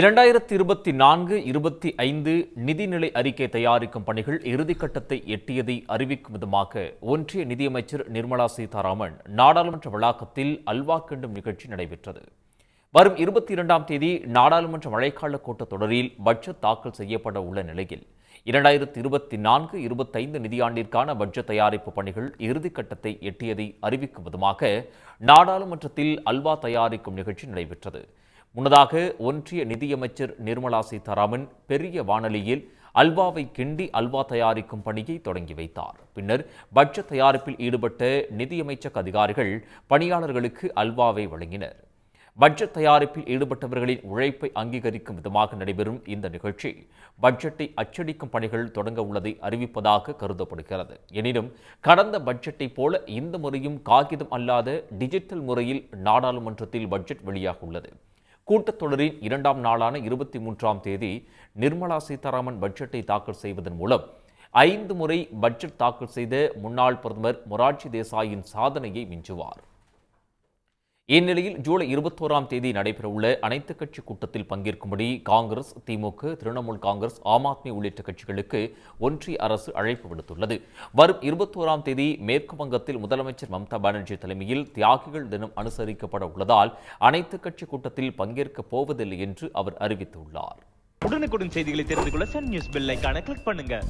2024-25 நிதிநிலை அறிக்கை தயாரிக்கும் பணிகள் இறுதிக்கட்டத்தை எட்டியதை அறிவிக்கும் விதமாக ஒன்றிய நிதியமைச்சர் நிர்மலா சீதாராமன் நாடாளுமன்ற வளாகத்தில் அல்வா கிண்டும் நிகழ்ச்சி நடைபெற்றது. வரும் 22ஆம் தேதி நாடாளுமன்ற மழைக்கால கூட்டத்தொடரில் பட்ஜெட் தாக்கல் செய்யப்பட உள்ள நிலையில் 2024-25 நிதியாண்டிற்கான பட்ஜெட் தயாரிப்பு பணிகள் இறுதிக்கட்டத்தை எட்டியதை அறிவிக்கும் விதமாக நாடாளுமன்றத்தில் அல்வா தயாரிக்கும் நிகழ்ச்சி நடைபெற்றது. முன்னதாக ஒன்றிய நிதியமைச்சர் நிர்மலா சீதாராமன் பெரிய வானொலியில் அல்வாவை கிண்டி அல்வா தயாரிக்கும் பணியை தொடங்கி வைத்தார். பின்னர் பட்ஜெட் தயாரிப்பில் ஈடுபட்ட நிதியமைச்சக அதிகாரிகள் பணியாளர்களுக்கு அல்வாவை வழங்கினர். பட்ஜெட் தயாரிப்பில் ஈடுபட்டவர்களின் உழைப்பை அங்கீகரிக்கும் விதமாக நடைபெறும் இந்த நிகழ்ச்சி பட்ஜெட்டை அச்சடிக்கும் பணிகள் தொடங்க உள்ளதை அறிவிப்பதாக கருதப்படுகிறது. எனினும் கடந்த பட்ஜெட்டை போல இந்த முறையும் காகிதம் அல்லாத டிஜிட்டல் முறையில் நாடாளுமன்றத்தில் பட்ஜெட் வெளியாக உள்ளது. கூட்டத்தொடரின் 2ஆம் நாளான 23ஆம் தேதி நிர்மலா சீதாராமன் பட்ஜெட்டை தாக்கல் செய்வதன் மூலம் 5 முறை பட்ஜெட் தாக்கல் செய்த முன்னாள் பிரதமர் மொரார்ஜி தேசாயின் சாதனையை மிஞ்சுவார். இந்நிலையில் ஜூலை 21ஆம் தேதி நடைபெறவுள்ள அனைத்துக் கட்சி கூட்டத்தில் பங்கேற்கும்படி காங்கிரஸ், திமுக, திரிணாமுல் காங்கிரஸ், ஆம் ஆத்மி உள்ளிட்ட கட்சிகளுக்கு ஒன்றிய அரசு அழைப்பு விடுத்துள்ளது. வரும் 21ஆம் தேதி மேற்கு வங்கத்தில் முதலமைச்சர் மம்தா பானர்ஜி தலைமையில் தியாகிகள் தினம் அனுசரிக்கப்பட உள்ளதால் அனைத்துக் கட்சி கூட்டத்தில் பங்கேற்கப் போவதில்லை என்று அவர் அறிவித்துள்ளார். உடனுக்குடன் செய்திகளை தெரிந்து கொள்ள சன் நியூஸ் பெல் ஐகானை கிளிக் பண்ணுங்க.